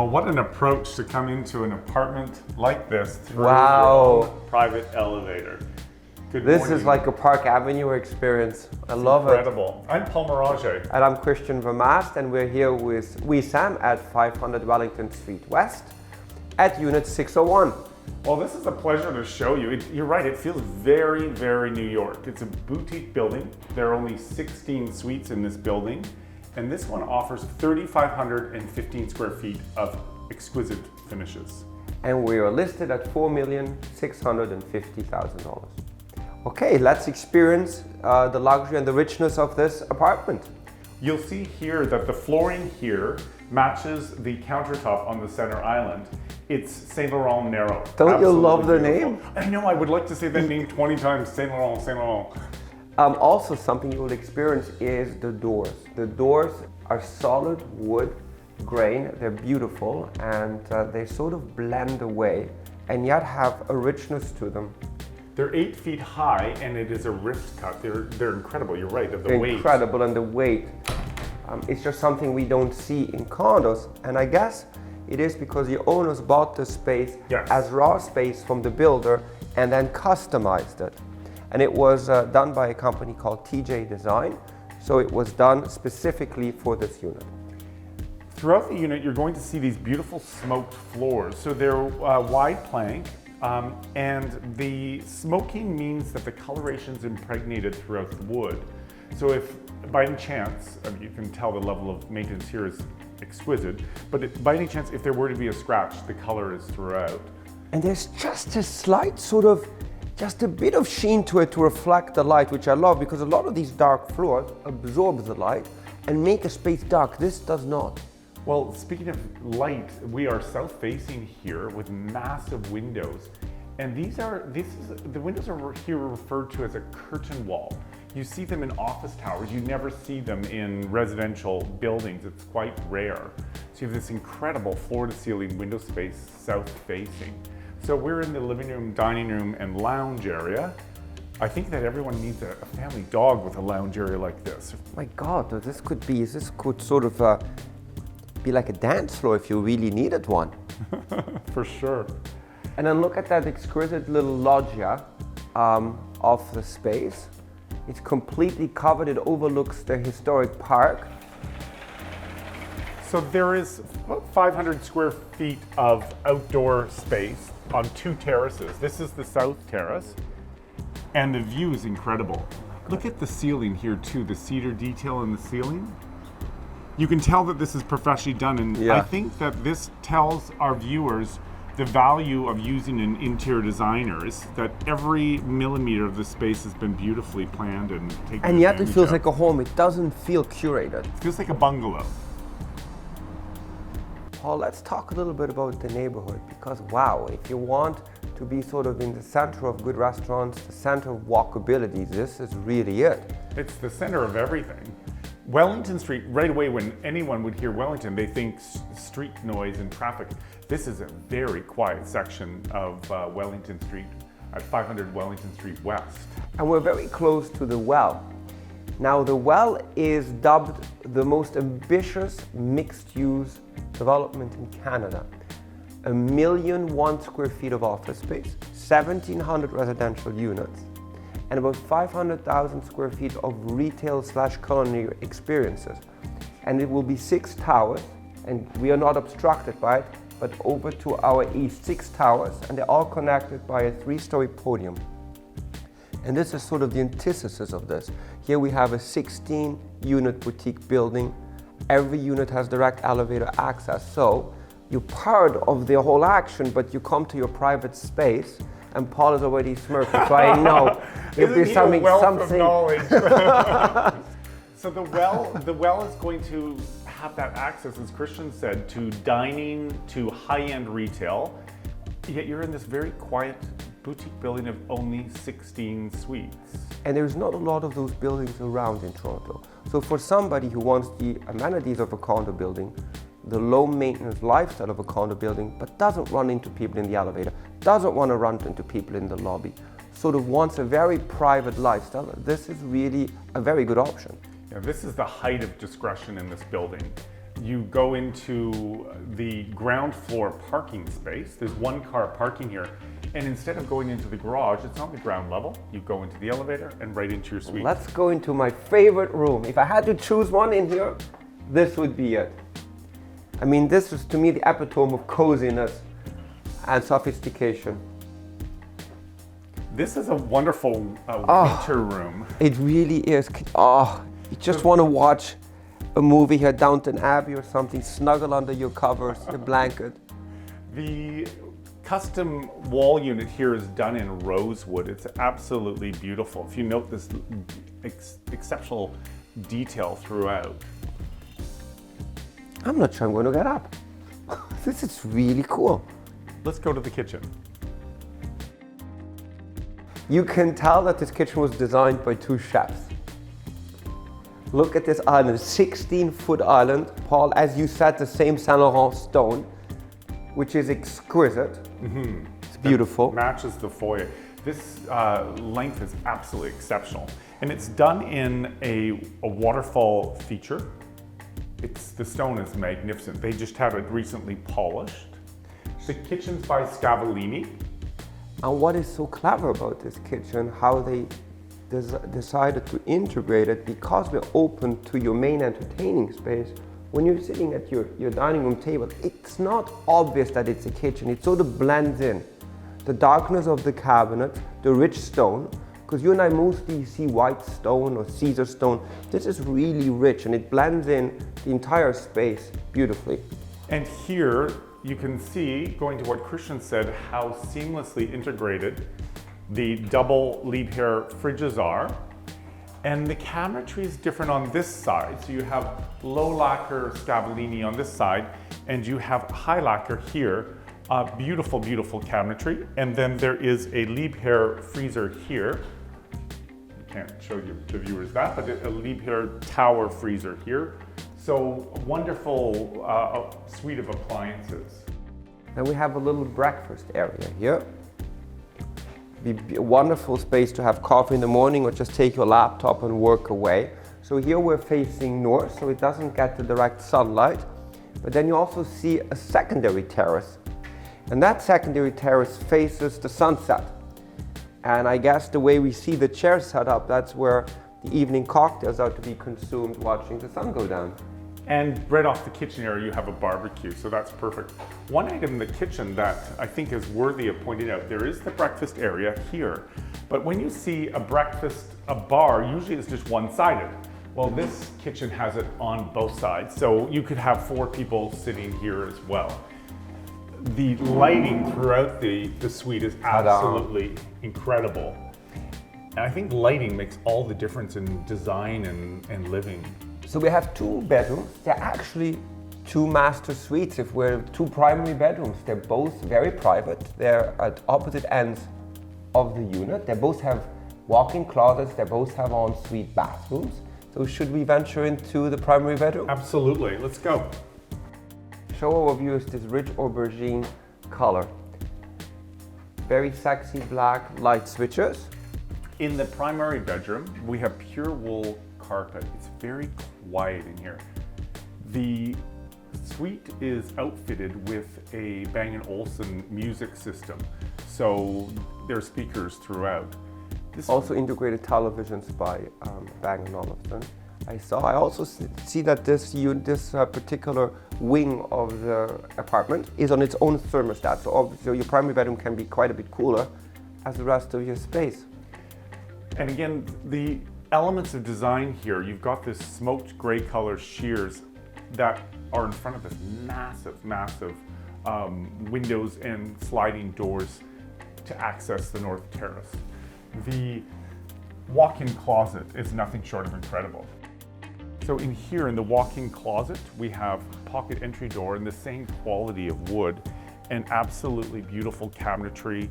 Well, what an approach to come into an apartment like this through Wow. your own private elevator. Good This morning. is like a Park Avenue experience. I love Incredible. I'm Paul Mirage. it. And I'm Christian Vermaast, and we're here with Sam at 500 Wellington Street West at Unit 601. Well, this is a pleasure to show you. You're right, it feels very, very New York. It's a boutique building. There are only 16 suites in this building, and this one offers 3,515 square feet of exquisite finishes. And we are listed at $4,650,000. Okay, let's experience the luxury and the richness of this apartment. You'll see here that the flooring here matches the countertop on the center island. It's Saint Laurent Nero. Don't you love the beautiful name? I know, I would like to say that name 20 times, Saint Laurent, Saint Laurent. Also, something you will experience is the doors. The doors are solid wood grain. They're beautiful, and they sort of blend away and yet have a richness to them. They're 8 feet high, and it is a rift cut. They're incredible. You're right. Of the They're weight. incredible, and the weight. It's just something we don't see in condos, and I guess it is because the owners bought the space Yes. as raw space from the builder and then customized it. And it was done by a company called TJ Design, so it was done specifically for this unit. Throughout the unit, you're going to see these beautiful smoked floors. So they're wide plank, and the smoking means that the coloration's impregnated throughout the wood. So if by any chance, I mean, you can tell the level of maintenance here is exquisite, but by any chance, if there were to be a scratch, the color is throughout. And there's just a slight just a bit of sheen to it to reflect the light, which I love, because a lot of these dark floors absorb the light and make a space dark. This does not. Well, speaking of light, we are south-facing here with massive windows, and the windows are here referred to as a curtain wall. You see them in office towers. You never see them in residential buildings. It's quite rare. So you have this incredible floor-to-ceiling window space south-facing. So we're in the living room, dining room, and lounge area. I think that everyone needs a family dog with a lounge area like this. My God, this could sort of be like a dance floor if you really needed one. For sure. And then look at that exquisite little loggia of the space. It's completely covered. It overlooks the historic park. So there is about 500 square feet of outdoor space on 2 terraces. This is the south terrace, and the view is incredible. Look at the ceiling here too, the cedar detail in the ceiling. You can tell that this is professionally done, and Yeah. I think that this tells our viewers the value of using an interior designer is that every millimeter of the space has been beautifully planned and taken And yet it advantage feels of. like a home. It doesn't feel curated. It feels like a bungalow. Paul, let's talk a little bit about the neighborhood, because wow, if you want to be sort of in the center of good restaurants, the center of walkability, this is really it. It's the center of everything. Wellington Street, right away when anyone would hear Wellington, they think street noise and traffic. This is a very quiet section of Wellington Street at 500 Wellington Street West. And we're very close to the Well. Now, the Well is dubbed the most ambitious mixed-use development in Canada. 1,001,000 square feet of office space, 1,700 residential units, and about 500,000 square feet of retail/culinary experiences. And it will be 6 towers, and we are not obstructed by it, but over to our east, 6 towers, and they're all connected by a 3-story podium. And this is sort of the antithesis of this. Here we have a 16-unit boutique building. Every unit has direct elevator access, so you're part of the whole action, but you come to your private space. And Paul is already smirking, so I know if there's something. Of knowledge. So the well is going to have that access, as Christian said, to dining, to high-end retail. Yet you're in this very quiet boutique building of only 16 suites. And there's not a lot of those buildings around in Toronto. So for somebody who wants the amenities of a condo building, the low maintenance lifestyle of a condo building, but doesn't run into people in the elevator, doesn't want to run into people in the lobby, sort of wants a very private lifestyle, this is really a very good option. Yeah, this is the height of discretion in this building. you go into the ground floor parking space. There's one car parking here. And instead of going into the garage, it's on the ground level. You go into the elevator and right into your suite. Let's go into my favorite room. If I had to choose one in here, this would be it. I mean, this is to me the epitome of coziness and sophistication. This is a wonderful winter room. It really is. Oh, you just want to watch a movie here, Downton Abbey or something, snuggle under your covers, your blanket. The custom wall unit here is done in rosewood. It's absolutely beautiful. If you note this exceptional detail throughout. I'm not sure I'm going to get up. This is really cool. Let's go to the kitchen. You can tell that this kitchen was designed by two chefs. Look at this island, 16-foot island. Paul, as you said, the same Saint Laurent stone, which is exquisite. Mm-hmm. It's beautiful. It matches the foyer. This length is absolutely exceptional. And it's done in a waterfall feature. The stone is magnificent. They just have it recently polished. The kitchen's by Scavolini. And what is so clever about this kitchen, how they decided to integrate it, because we're open to your main entertaining space. When you're sitting at your dining room table, it's not obvious that it's a kitchen. It sort of blends in. The darkness of the cabinet, the rich stone, because you and I mostly see white stone or Caesar stone. This is really rich and it blends in the entire space beautifully. And here you can see, going to what Christian said, how seamlessly integrated the double Liebherr fridges are. And the cabinetry is different on this side. So you have low lacquer Scavolini on this side, and you have high lacquer here. Beautiful, beautiful cabinetry. And then there is a Liebherr freezer here. I can't show you the viewers that, but a Liebherr tower freezer here. So a wonderful suite of appliances. Then we have a little breakfast area here. Be a wonderful space to have coffee in the morning or just take your laptop and work away. So here we're facing north, so it doesn't get the direct sunlight. But then you also see a secondary terrace. And that secondary terrace faces the sunset. And I guess the way we see the chairs set up, that's where the evening cocktails are to be consumed watching the sun go down. And right off the kitchen area, you have a barbecue, so that's perfect. One item in the kitchen that I think is worthy of pointing out, there is the breakfast area here. But when you see a bar, usually it's just one-sided. Well, this kitchen has it on both sides, so you could have 4 people sitting here as well. The lighting throughout the suite is absolutely incredible. And I think lighting makes all the difference in design and living. So we have 2 bedrooms. They're actually 2 master suites. If we're 2 primary bedrooms, they're both very private. They're at opposite ends of the unit. They both have walk-in closets. They both have ensuite bathrooms. So should we venture into the primary bedroom? Absolutely, let's go. Show our viewers this rich aubergine color. Very sexy black light switches. In the primary bedroom, we have pure wool carpet. It's very quiet in here. The suite is outfitted with a Bang & Olufsen music system, so there are speakers throughout. This also integrated televisions by Bang & Olufsen. I also see that this particular wing of the apartment is on its own thermostat, so obviously your primary bedroom can be quite a bit cooler as the rest of your space. And again, the elements of design here, you've got this smoked gray color shears that are in front of this massive windows and sliding doors to access the north terrace. The walk-in closet is nothing short of incredible. So in here in the walk-in closet, we have a pocket entry door in the same quality of wood and absolutely beautiful cabinetry,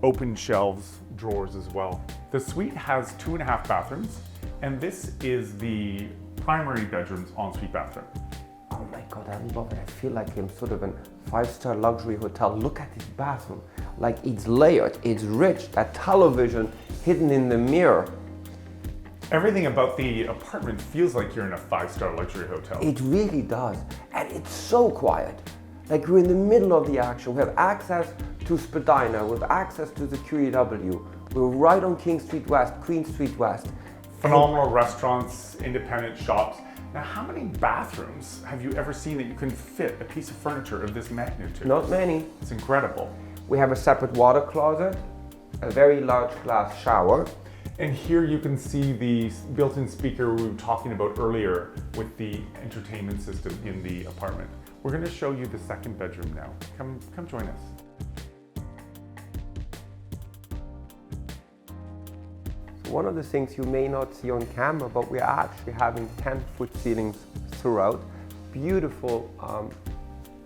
open shelves, drawers as well. The suite has 2.5 bathrooms, and this is the primary bedroom's ensuite bathroom. Oh my God, I love it. I feel like I'm sort of in a 5-star luxury hotel. Look at this bathroom. Like, it's layered, it's rich, that television hidden in the mirror. Everything about the apartment feels like you're in a 5-star luxury hotel. It really does. And it's so quiet. Like we're in the middle of the action. We have access to Spadina, we have access to the QEW. We're right on King Street West, Queen Street West. Phenomenal restaurants, independent shops. Now, how many bathrooms have you ever seen that you can fit a piece of furniture of this magnitude? Not many. It's incredible. We have a separate water closet, a very large glass shower. And here you can see the built-in speaker we were talking about earlier with the entertainment system in the apartment. We're going to show you the second bedroom now. Come join us. So one of the things you may not see on camera, but we're actually having 10-foot ceilings throughout. Beautiful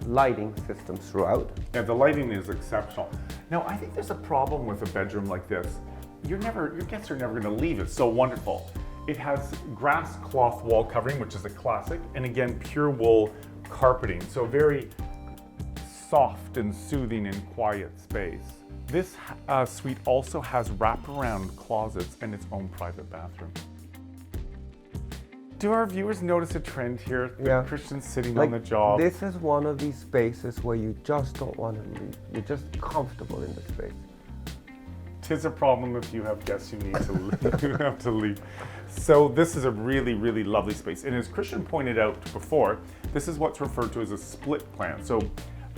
lighting systems throughout. Yeah, the lighting is exceptional. Now, I think there's a problem with a bedroom like this. Your guests are never going to leave. It's so wonderful. It has grass cloth wall covering, which is a classic, and again, pure wool carpeting. So very soft and soothing and quiet space. This suite also has wraparound closets and its own private bathroom. Do our viewers notice a trend here? Yeah. Christian's sitting on the job. This is one of these spaces where you just don't want to leave. You're just comfortable in the space. Tis a problem if you have guests you need to leave. You have to leave. So this is a really, really lovely space. And as Christian pointed out before, this is what's referred to as a split plan. So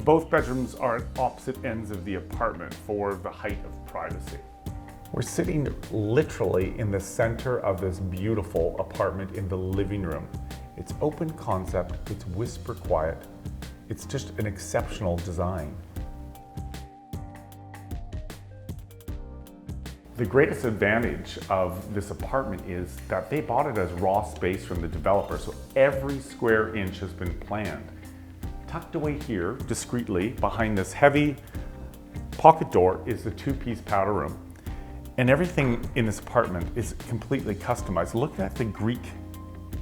both bedrooms are at opposite ends of the apartment for the height of privacy. We're sitting literally in the center of this beautiful apartment in the living room. It's open concept, it's whisper quiet. It's just an exceptional design. The greatest advantage of this apartment is that they bought it as raw space from the developer, so every square inch has been planned. Tucked away here, discreetly, behind this heavy pocket door is the 2-piece powder room. And everything in this apartment is completely customized. Look at the Greek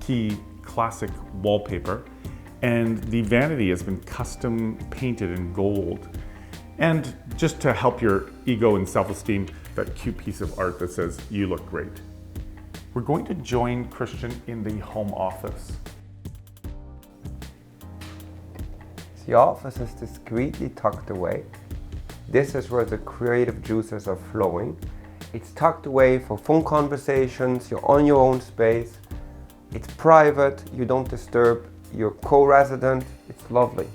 key classic wallpaper, and the vanity has been custom painted in gold. And just to help your ego and self-esteem, that cute piece of art that says, "You look great." We're going to join Christian in the home office. The office is discreetly tucked away. This is where the creative juices are flowing. It's tucked away for phone conversations, you're on your own space. It's private, you don't disturb your co-resident. It's lovely.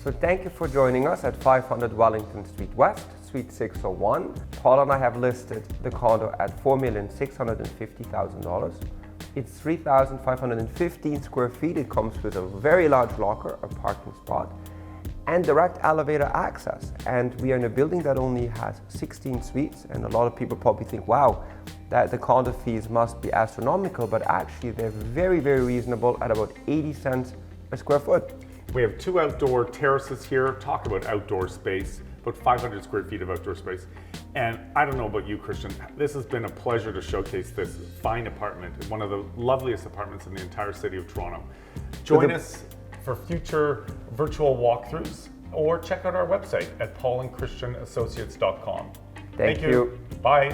So thank you for joining us at 500 Wellington Street West, Suite 601. Paul and I have listed the condo at $4,650,000. It's 3,515 square feet. It comes with a very large locker, a parking spot, and direct elevator access. And we are in a building that only has 16 suites, and a lot of people probably think, wow, that the condo fees must be astronomical, but actually they're very, very reasonable at about 80 cents a square foot. We have 2 outdoor terraces here. Talk about outdoor space, about 500 square feet of outdoor space. And I don't know about you, Christian, this has been a pleasure to showcase this fine apartment, one of the loveliest apartments in the entire city of Toronto. Join us for future virtual walkthroughs, or check out our website at paulandchristianassociates.com. Thank you. Bye.